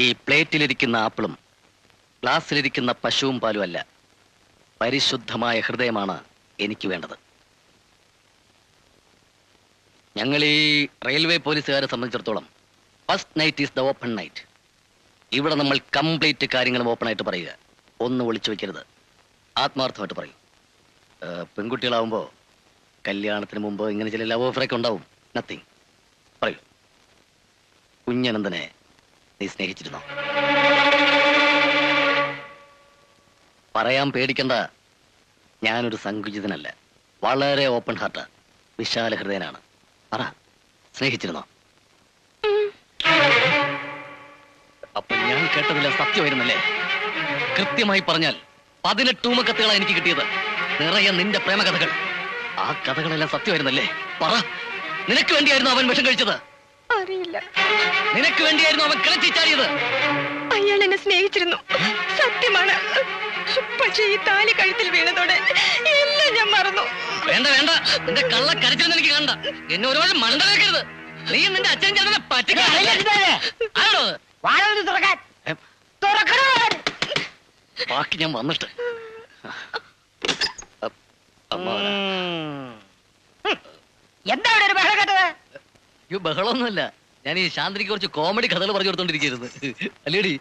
ഈ പ്ലേറ്റിലിരിക്കുന്ന ആപ്പിളും ഗ്ലാസ്സിലിരിക്കുന്ന പശുവും പാലും അല്ല, പരിശുദ്ധമായ ഹൃദയമാണ് എനിക്ക് വേണ്ടത്. ഞങ്ങൾ ഈ റെയിൽവേ പോലീസുകാരെ സംബന്ധിച്ചിടത്തോളം first night is the open night. ഇവിടെ നമ്മൾ കംപ്ലീറ്റ് കാര്യങ്ങളും ഓപ്പൺ ആയിട്ട് പറയുക, ഒന്നും ഒളിച്ചു വെക്കരുത്, ആത്മാർത്ഥമായിട്ട് പറയും. പെൺകുട്ടികളാവുമ്പോൾ കല്യാണത്തിന് മുമ്പ് ഇങ്ങനെ ചില ലവ് ഓഫറൊക്കെ ഉണ്ടാവും. നത്തിങ്. പറയൂ, കുഞ്ഞനന്ദനെ നീ സ്നേഹിച്ചിരുന്നോ? പറയാൻ പേടിക്കണ്ട, ഞാനൊരു സങ്കുചിതനല്ല, വളരെ ഓപ്പൺ ഹാർട്ടാ, വിശാല ഹൃദയനാണ്. പറ, സ്നേഹിച്ചിരുന്നോ? അപ്പൊ ഞാൻ കേട്ടതില്ല സത്യമായിരുന്നല്ലേ? കൃത്യമായി പറഞ്ഞാൽ 18 ഊമക്കത്തുകളാണ് എനിക്ക് കിട്ടിയത്, നിറയെ നിന്റെ പ്രേമകഥകൾ. ആ കഥകളെല്ലാം സത്യമായിരുന്നല്ലേ? പറ, നിനക്ക് വേണ്ടിയായിരുന്നു അവൻ വിഷം കഴിച്ചത്? അറിയില്ല. നിനക്ക് വേണ്ടിയായിരുന്നു അവൻ കിളച്ചിച്ചാടിയത്? അയാൾ എന്നെ സ്നേഹിച്ചിരുന്നു, സത്യമാണ്. പക്ഷേ ഈ താലി കഴുത്തിൽ വീണതോടെ എല്ലാം ഞാൻ മറന്നു. വേണ്ട വേണ്ട, നിന്റെ കള്ള കരച്ചിൽ എനിക്ക് കണ്ട. എന്നെ ഒരുപാട് മണ്ടനാക്കരുത്. നീ നിന്റെ അച്ഛൻ ചേട്ടനെ പറ്റിക്കാണോ? ബാക്കി ഞാൻ വന്നിട്ട്. എന്താ ഒരു ബഹളം കേട്ടത്? ബഹളമൊന്നുമല്ല, ഞാൻ ഈ ശാന്തിക്ക് കുറച്ച് കോമഡി കഥകൾ പറഞ്ഞു കൊടുത്തോണ്ടിരിക്കുന്നത്. അല്ലേടി,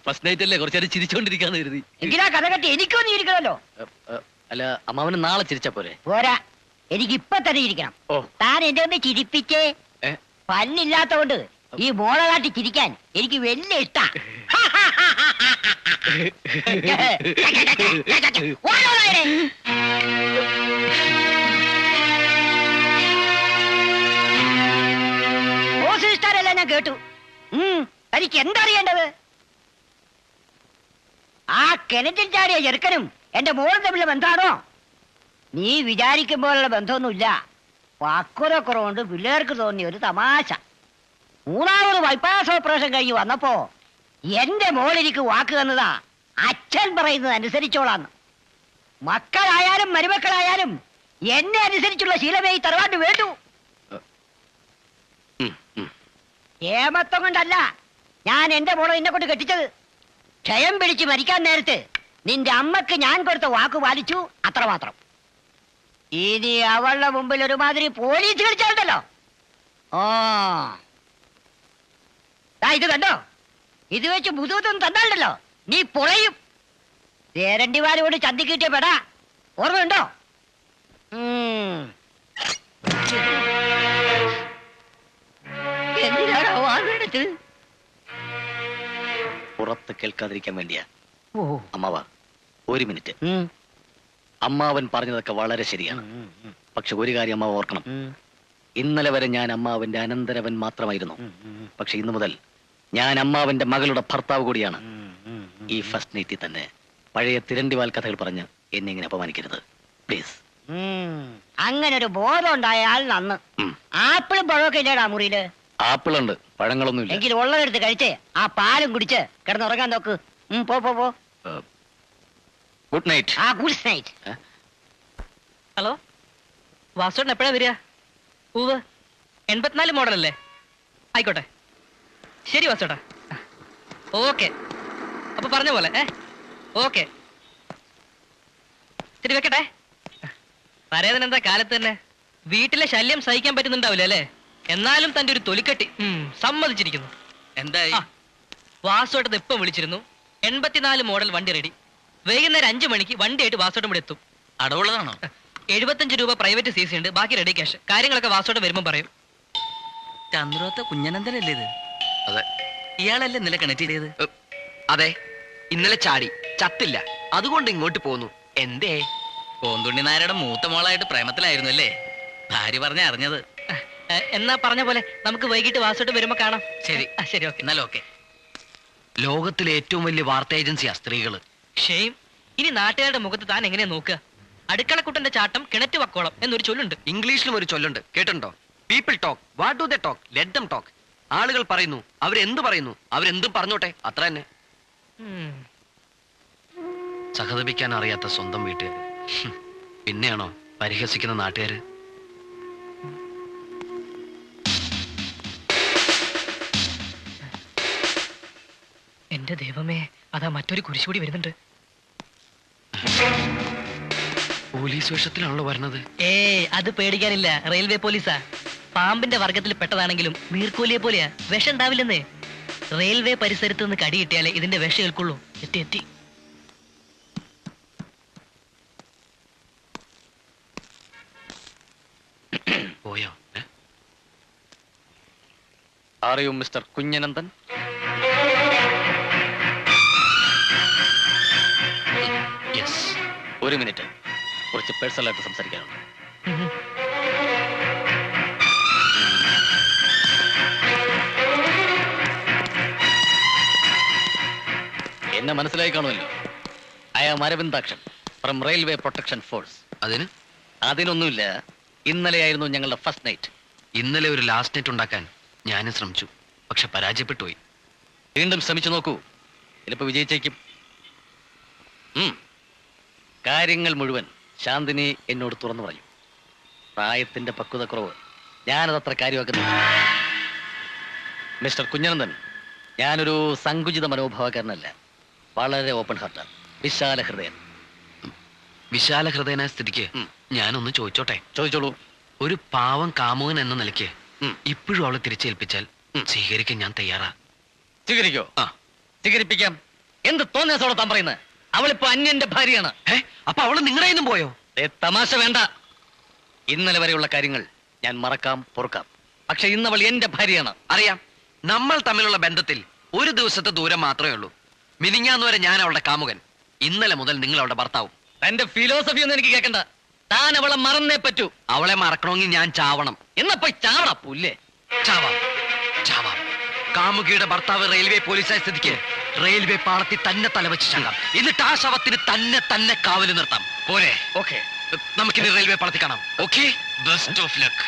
ഫസ്റ്റ് നൈറ്റ് അല്ലേ, കുറച്ചേരം ചിരിച്ചോണ്ടിരിക്കാന്ന് കരുതി. എങ്കിലാ കഥ കെട്ടി എനിക്കൊന്നും ഇരിക്കണല്ലോ. അല്ല, അമ്മാവന് നാളെ ചിരിച്ചാ പോരെ? പോരാ, എനിക്ക് ഇപ്പൊ തന്നെ ഇരിക്കണം. താൻ എന്റെ ഒന്ന് ചിരിപ്പിച്ചേ. പല്ലില്ലാത്തോണ്ട് ഈ മോളെ കാട്ടി ചിരിക്കാൻ എനിക്ക് വലിയ ഇഷ്ടാ. ഞാൻ കേട്ടു. തനിക്ക് എന്താ അറിയേണ്ടത്? ആ കിണറ്റിൽ ചാടിയ ചെറുക്കനും എന്റെ മോളും തമ്മിലുള്ള ബന്ധമാണോ? നീ വിചാരിക്കുമ്പോഴുള്ള ബന്ധമൊന്നുമില്ല. പക്വതക്കുറവുണ്ട് പിള്ളേർക്ക് തോന്നിയ ഒരു തമാശ. 3ാമത് ബൈപ്പാസ് ഓപ്പറേഷൻ കഴിഞ്ഞ് വന്നപ്പോ എന്റെ മോളെനിക്ക് വാക്ക് തന്നതാ, അച്ഛൻ പറയുന്നത് അനുസരിച്ചോളാന്ന്. മക്കളായാലും മരുമക്കളായാലും എന്നെ അനുസരിച്ചുള്ള ശീലമേ ഈ തറവാട്ട് വേണ്ടു. ഏമത്വം കൊണ്ടല്ല ഞാൻ എന്റെ മോളെ എന്നെ കൊണ്ട് കെട്ടിച്ചത്. ക്ഷയം പിടിച്ച് മരിക്കാൻ നേരത്ത് നിന്റെ അമ്മക്ക് ഞാൻ കൊടുത്ത വാക്ക് പാലിച്ചു, അത്രമാത്രം. ഇനി അവളുടെ മുമ്പിൽ ഒരുമാതിരി പോലീസ് കളിച്ചാലുണ്ടല്ലോ. ഇത് കണ്ടോ, ഇത് വെച്ച് മുതുകൊന്നും തന്നാലുണ്ടല്ലോ നീ പൊളയും. തേരണ്ടിമാരോട് ചന്തി കിട്ടിയ പെടാ, ഓർമ്മയുണ്ടോ? എന്തിനാണോ വാങ്ങെടുത്ത്? പുറത്ത് കേൾക്കാതിരിക്കാൻ വേണ്ടിയാ. അമ്മാവ, ഒരു മിനിറ്റ്. അമ്മാവൻ പറഞ്ഞതൊക്കെ വളരെ ശരിയാണ്. പക്ഷെ ഒരു കാര്യം അമ്മാവ് ഓർക്കണം, ഇന്നലെ വരെ ഞാൻ അമ്മാവന്റെ അനന്തരവൻ മാത്രമായിരുന്നു. പക്ഷെ ഇന്നു മുതൽ ഞാൻ അമ്മാവന്റെ മകളുടെ ഭർത്താവ് കൂടിയാണ്. ഈ ഫസ്റ്റ് നൈറ്റിൽ തന്നെ പഴയ തിരണ്ടിവാൽ കഥകൾ പറഞ്ഞ് എന്നെ ഇങ്ങനെ അപമാനിക്കരുത് പ്ലീസ്. അങ്ങനെ ഒരു ബോധം ഉണ്ടായാൽ നന്ന്. ആപ്പിളും പഴമൊക്കെ ഇല്ലേടാ മുറിയില്? ആപ്പിളുണ്ട്, പഴങ്ങളൊന്നുമില്ല. എങ്കിൽ ഉള്ളതെടുത്ത് കഴിച്ചേ ആ പാലും കുടിച്ച് കിടന്നുറങ്ങാൻ നോക്ക്. പോ പോ പോ. Good night. ആ ഗുഡ് നൈറ്റ്. ഹലോ, വാസുവേട്ടൻ എപ്പോഴാ വരിക? പൂവ് 84 മോഡലല്ലേ? ആയിക്കോട്ടെ, ശരി വാസുവേട്ടാ. ഓക്കെ, അപ്പൊ പറഞ്ഞ പോലെ. ഓക്കെ, ശരി, വെക്കട്ടെ. പരേതൻ എന്താ കാലത്ത് തന്നെ വീട്ടിലെ ശല്യം സഹിക്കാൻ പറ്റുന്നുണ്ടാവില്ല അല്ലേ? എന്നാലും തന്റെ ഒരു തൊലിക്കെട്ടി സമ്മതിച്ചിരിക്കുന്നു. എന്തായി? വാസുവേട്ടൻ ഇപ്പം വിളിച്ചിരുന്നു. 84 മോഡൽ വണ്ടി റെഡി. വൈകുന്നേരം 5 മണിക്ക് വണ്ടിയായിട്ട് വാസുവേട്ടൻ ഇവിടെ എത്തും. അടവുള്ളതാണോ? 75 രൂപ പ്രൈവറ്റ് CC ഉണ്ട്, ബാക്കി റെഡി ക്യാഷ്. കാര്യങ്ങളൊക്കെ വാസുവേട്ടൻ വരുമ്പോൾ പറയും. ചന്ദ്രോത്ത കുഞ്ഞനന്ദനല്ലേ ഇത്? അതെ. ഇയാളല്ലേ ഇന്നലെ കണക്ട് ചെയ്തത്? അതെ, ഇന്നലെ ചാടി ചത്തില്ല, അതുകൊണ്ട് ഇങ്ങോട്ട് പോന്നു. എന്തേ? കോന്തുണ്ണി നായരുടെ മൂത്ത മോളായിട്ട് പ്രേമത്തിലായിരുന്നു അല്ലേ? ഭാര്യ പറഞ്ഞ അറിഞ്ഞത്. എന്നാ പറഞ്ഞ പോലെ നമുക്ക് വൈകിട്ട് വാസുവേട്ടൻ വരുമ്പോ കാണാം. ശരി ശരി, ഓക്കെ. എന്നാലും ഓക്കെ. ലോകത്തിലെ ഏറ്റവും വലിയ വാർത്താ ഏജൻസിയാ സ്ത്രീകള്. ഷെയിം. ഇനി നാട്ടുകാരുടെ മുഖത്ത് താൻ എങ്ങനെയാ നോക്കുക? അടുക്കളക്കുട്ടന്റെ ചാട്ടം കിണറ്റ് വക്കോളം എന്നൊരു ചൊല്ലുണ്ട്. ഇംഗ്ലീഷിലും ഒരു ചൊല്ലുണ്ട്, കേട്ടിട്ടുണ്ടോ? People talk, what do they talk, let them talk. ആളുകൾ പറയുന്നു, അവരെന്ത് പറയുന്നു, അവരെന്തും പറഞ്ഞോട്ടെ, അത്ര തന്നെ. സഹതപിക്കാൻ അറിയാത്ത സ്വന്തം വീട്ടുകാർ, പിന്നെയാണോ പരിഹസിക്കുന്ന നാട്ടുകാര്? എന്റെ ദൈവമേ, അതാ മറ്റൊരു കുരിശുകൂടി വരുന്നുണ്ട്. പോലീസ് വേഷത്തിലാണല്ലോ വരുന്നത്. അത് പേടിക്കാനില്ല, റെയിൽവേ പോലീസാ. പാമ്പിന്റെ വർഗത്തിൽ പെട്ടതാണെങ്കിലും നീർക്കോലിയെ പോലെയാ, വിഷം ഉണ്ടാവില്ലെന്നേ. റെയിൽവേ പരിസരത്ത് നിന്ന് കടി കിട്ടിയാലേ ഇതിന്റെ വിഷം ഏൽക്കുള്ളൂ. എത്തി എത്തി. പോയോ? അറിയൂ മിസ്റ്റർ കുഞ്ഞനന്ദൻ? യെസ്. ഒരു മിനിറ്റ്, കുറച്ച് പേഴ്സണലായിട്ട് സംസാരിക്കാനുണ്ട്. എന്നെ മനസ്സിലായി കാണുമല്ലോ. I am Aravindakshan from railway protection force. അതിനൊന്നുമില്ല. ഇന്നലെയായിരുന്നു ഞങ്ങളുടെ ഫസ്റ്റ് നൈറ്റ്. ഇന്നലെ ഒരു ലാസ്റ്റ് നൈറ്റ് ഉണ്ടാക്കാൻ ഞാനും ശ്രമിച്ചു, പക്ഷെ പരാജയപ്പെട്ടു പോയി. വീണ്ടും ശ്രമിച്ചു നോക്കൂ, ചിലപ്പോ വിജയിച്ചേക്കും. കാര്യങ്ങൾ മുഴുവൻ ശാന്തിനി എന്നോട് തുറന്നു പറഞ്ഞു. പ്രായത്തിന്റെ പക്വതക്കുറവ് ഞാനതത്ര കാര്യമാക്കുന്നില്ല. മിസ്റ്റർ കുഞ്ഞനന്ദൻ, ഞാനൊരു സങ്കുചിത മനോഭാവക്കാരനല്ല. വളരെ ഓപ്പൺ ഹാർട്ടാണ്, വിശാല ഹൃദയൻ. വിശാല ഹൃദയനായ സ്ഥിതിക്ക് ഞാനൊന്ന് ചോദിച്ചോട്ടെ? ചോദിച്ചോളൂ. ഒരു പാവം കാമുകൻ എന്ന നിലയ്ക്ക് ഇപ്പോഴും അവളെ തിരിച്ചേൽപ്പിച്ചാൽ സ്വീകരിക്കാൻ ഞാൻ തയ്യാറാ. സ്വീകരിക്കോ? സ്വീകരിപ്പിക്കാം. എന്ത് തോന്നിയാസോടെ താൻ പറയുന്നത്? അവളിപ്പോ അന്യന്റെ ഭാര്യയാണ്. അപ്പൊ അവള് നിങ്ങളുടെ നിന്നും പോയോ? തമാശ വേണ്ട. ഇന്നലെ വരെയുള്ള കാര്യങ്ങൾ ഞാൻ മറക്കാം, പൊറുക്കാം. പക്ഷെ ഇന്നവൾ എന്റെ ഭാര്യയാണ്. അറിയാം. നമ്മൾ തമ്മിലുള്ള ബന്ധത്തിൽ ഒരു ദിവസത്തെ ദൂരം മാത്രമേ ഉള്ളൂ. മിനിഞ്ഞാന്ന് വരെ ഞാൻ അവളുടെ കാമുകൻ, ഇന്നലെ മുതൽ നിങ്ങൾ അവളുടെ ഭർത്താവും. തന്റെ ഫിലോസഫി ഒന്നും എനിക്ക് കേൾക്കണ്ട. താൻ അവളെ മറന്നേ പറ്റൂ. അവളെ മറക്കണമെങ്കിൽ ഞാൻ ചാവണം. എന്നപ്പോ ചാവണ പുല്ലേ. ചാവാം, ചാവാം. കാമുകിയുടെ ഭർത്താവ് റെയിൽവേ പോലീസായ സ്ഥിതിക്ക് റെയിൽവേ പാളത്തിൽ തന്നെ തലവെച്ച് ചാകാം. എന്നിട്ട് ആ ശവത്തിന് തന്നെ തന്നെ കാവല് നിർത്താം. പോരെ? ഓക്കെ, നമുക്കിനി റെയിൽവേ പാളത്തിൽ കാണാം. Okay, best of luck.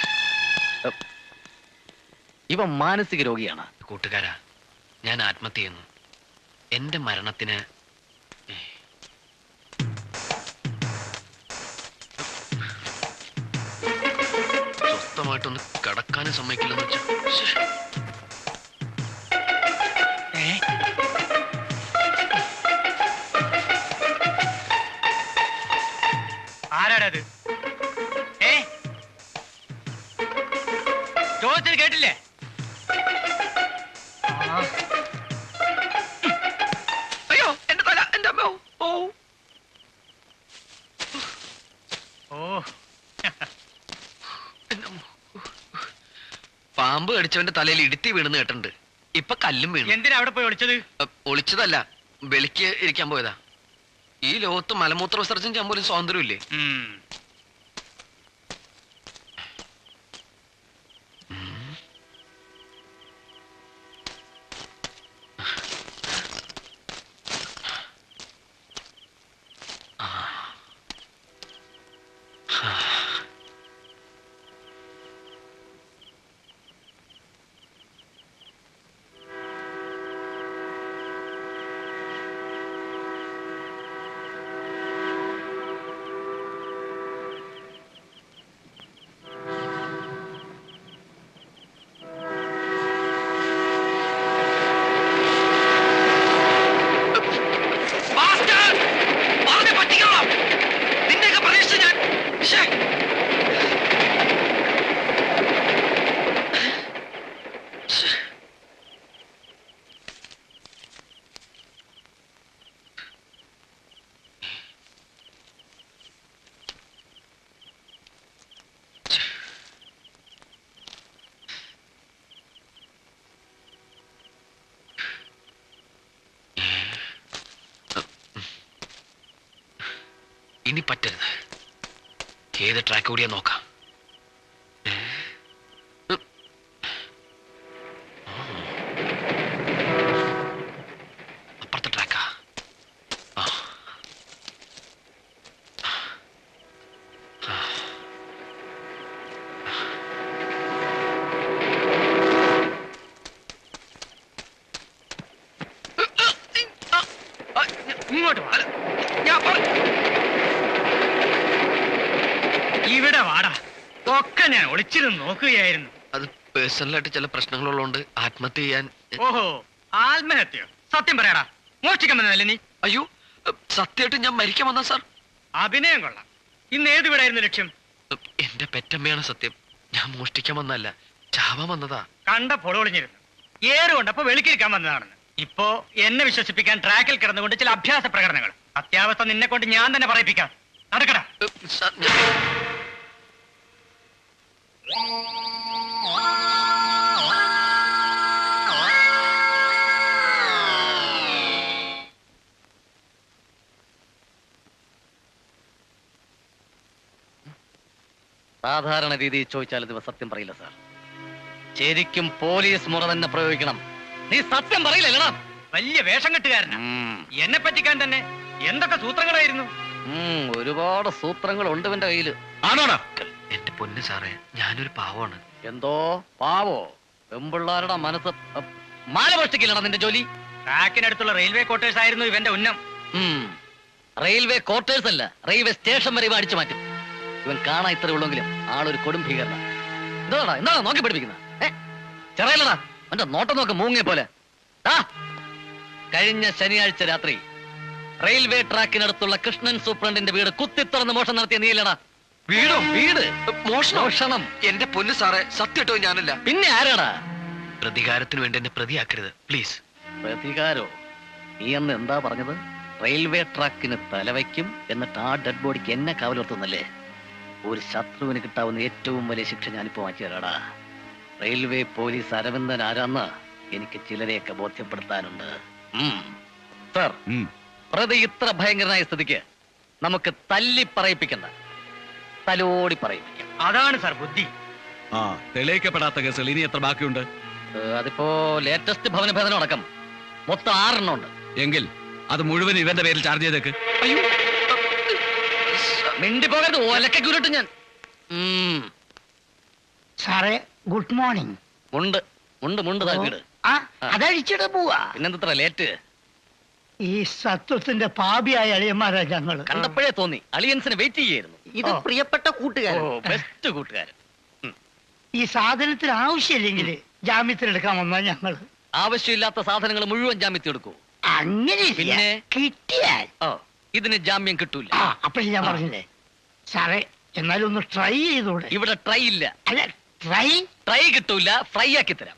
ഇവ മാനസിക രോഗിയാണ്. കൂട്ടുകാരാ, ഞാൻ ആത്മഹത്യ ചെയ്യുന്നു. എന്റെ മരണത്തിന് സ്വസ്ഥമായിട്ടൊന്ന് കടക്കാനും സമ്മതിക്കില്ലെന്ന് വെച്ചാ. ആരാടത്? ചോദിച്ചത് കേട്ടില്ലേ? അയ്യോ, എന്റെ തല, എന്റെ അമ്മ. ഓ ഓ, പാമ്പ് കടിച്ചവന്റെ തലയിൽ ഇടുത്തി വീണെന്ന് കേട്ടിട്ടുണ്ട്. ഇപ്പൊ കല്ലും വീണു. എന്തിനാ അവിടെ പോയി ഒളിച്ചത്? ഒളിച്ചതല്ല, വെളിക്ക് ഇരിക്കാൻ പോയതാ. ഈ ലോകത്ത് മലമൂത്ര വിസർജനം ചെയ്യാൻ പോലും സ്വാതന്ത്ര്യമില്ലേ? ഇനി പറ്റരുത്. ഏത് ട്രാക്ക് കൂടിയാ നോക്കാം. അപ്പുറത്തെ ട്രാക്കാ. ഇങ്ങോട്ട് വാ. ഇവിടെ വാടാ. ഒക്കെ ഞാൻ ഒളിച്ചിരുന്ന് നോക്കുകയായിരുന്നു. അത് പേഴ്സണലായിട്ട് ചില പ്രശ്നങ്ങളുള്ളതുകൊണ്ട് ആത്മഹത്യ ചെയ്യാൻ. ഓഹോ, ആത്മഹത്യ? സത്യം പറയടാ, മോഷ്ടിക്കാൻ വന്നതല്ലേ നീ? അയ്യോ, സത്യമായിട്ട് ഞാൻ മരിക്കാൻ വന്ന സാർ. അഭിനയം കൊള്ളാം. ഇന്ന് ഏത് വീടായിരുന്നു ലക്ഷ്യം? എന്റെ പെറ്റമ്മയാണ് സത്യം. ഞാൻ മോഷ്ടിക്കാൻ വന്നതല്ല, ചാവാൻ വന്നതാ. കണ്ട പൊളൊളിഞ്ഞിരുന്നു. ഏറുകൊണ്ടപ്പോ വെളുക്കിരിക്കാൻ വന്നതാണെന്ന്. ഇപ്പോ എന്നെ വിശ്വസിപ്പിക്കാൻ ട്രാക്കിൽ കിടന്നുകൊണ്ട് ചില അഭ്യാസ പ്രകടനങ്ങൾ. അത്യാവസ്ഥ നിന്നെ കൊണ്ട് ഞാൻ തന്നെ പറയിപ്പിക്കാം. നടക്കടാ. സാർ, സാധാരണ രീതിയിൽ ചോദിച്ചാൽ ഇത് സത്യം പറയില്ല സാർ. ശരിക്കും പോലീസ് മുറ തന്നെ പ്രയോഗിക്കണം. നീ സത്യം പറയില്ലല്ലടാ. വലിയ വേഷം കെട്ടുകാരനാ. എന്നെ പറ്റിക്കാൻ തന്നെ എന്തൊക്കെ സൂത്രങ്ങളായിരുന്നു. ഒരുപാട് സൂത്രങ്ങൾ ഉണ്ട് ഇവന്റെ കയ്യില്. ആണോടാ? എന്റെ പൊന്ന് സാറേ, ഞാനൊരു പാവമാണ്. എന്തോ പാവോ? പെമ്പിള്ളാരുടെ മനസ്സ് മാല മോഷ്ടിക്കില്ലടാ നിന്റെ ജോലി. ട്രാക്കിനടുത്തുള്ള റെയിൽവേ ക്വാർട്ടേഴ്സ് ആയിരുന്നു ഇവന്റെ ഉന്നം. റെയിൽവേ ക്വാർട്ടേഴ്സ് അല്ല, റെയിൽവേ സ്റ്റേഷൻ വരെ ഇവ അടിച്ചു മാറ്റും. ഇവൻ കാണാൻ ഇത്ര ഉള്ളെങ്കിലും ആളൊരു കൊടും ഭീകരന. എന്താണ് നോക്കി പഠിപ്പിക്കുന്നത്? ചെറിയല്ലടാ, അവന്റെ നോട്ടം നോക്ക് മൂങ്ങിയ പോലെ. കഴിഞ്ഞ ശനിയാഴ്ച രാത്രി റെയിൽവേ ട്രാക്കിനടുത്തുള്ള കൃഷ്ണൻ സൂപ്രണ്ടിന്റെ വീട് കുത്തിത്തുറന്ന് മോഷണം നടത്തിയ നീലടാ. വീടോ? വീട് മോഷണം? എന്റെ പൊന്ന് സാറേ, സത്യമായിട്ടോ ഞാനല്ല. പിന്നെ ആരാടാ? പ്രതികാരത്തിന് വേണ്ടി എന്നെ പ്രതിയാക്കരുത് പ്ലീസ്. പ്രതികാരോ? നീ അന്ന് എന്താ പറഞ്ഞത്? റെയിൽവേ ട്രാക്കിന് തലവയ്ക്കും, എന്നിട്ട് ആ ഡെഡ് ബോഡിക്ക് എന്നെ കാവലോർത്തുന്നല്ലേ? ഒരു ശത്രുവിന് കിട്ടാവുന്ന ഏറ്റവും വലിയ ശിക്ഷ ഞാനിപ്പോ മാറ്റി തരാടാ. റെയിൽവേ പോലീസ് അരവിന്ദൻ ആരാന്ന് എനിക്ക് ചിലരെയൊക്കെ ബോധ്യപ്പെടുത്താനുണ്ട്. സർ, പ്രതി ഇത്ര ഭയങ്കരനായ സ്ഥിതിക്ക് നമുക്ക് തല്ലി പറയിപ്പിക്കണ്ട, തലോടി പറയിപ്പിക്കാം. അതാണ് സാർ ബുദ്ധി. തെളിയിക്കപ്പെടാത്ത കേസുകൾ ഇനി എത്ര ബാക്കിയുണ്ട്? അതിപ്പോ ലേറ്റസ്റ്റ് ഭവനഭേദനം അടക്കം മൊത്തം 6 എണ്ണം ഉണ്ട്. എങ്കിൽ അത് മുഴുവൻ ഇവന്റെ പേരിൽ ചാർജ് ചെയ്തേക്ക്. അയ്യോ, മിണ്ടി പോകരുത്, ഒലക്കുരുട്ടും ഞാൻ. സാറേ ഗുഡ് മോർണിംഗ്. മുണ്ട് മുണ്ട് മുണ്ട് താക്കീട്. അതഴിച്ചിട്ട് പോവാ. പിന്നെന്തത്ര ലേറ്റ്? ഈ സത്വത്തിന്റെ പാപിയായ അളിയന്മാരാ ഞങ്ങള്. കണ്ടപ്പോഴേ തോന്നി അലിയൻസിന് വെയിറ്റ് ചെയ്യായിരുന്നു. ഇത് പ്രിയപ്പെട്ട കൂട്ടുകാരൻ. ബെസ്റ്റ് കൂട്ടുകാരൻ. ഈ സാധനത്തിന് ആവശ്യമില്ലെങ്കിൽ ജാമ്യത്തിലെടുക്കാൻ വന്നാ ഞങ്ങള്. ആവശ്യമില്ലാത്ത സാധനങ്ങൾ മുഴുവൻ ജാമ്യത്തിൽ എടുക്കൂ. അങ്ങനെ പിന്നെ കിട്ടിയാൽ ഇതിന് ജാമ്യം കിട്ടൂല. അപ്പഴേ ഞാൻ പറഞ്ഞില്ലേ സാറേ, എന്നാലും ഒന്ന് ട്രൈ ചെയ്തൂടെ? ഇവിടെ ട്രൈ ഇല്ല. അല്ല, ട്രൈ കിട്ടൂല, ഫ്രൈ ആക്കി തരാം.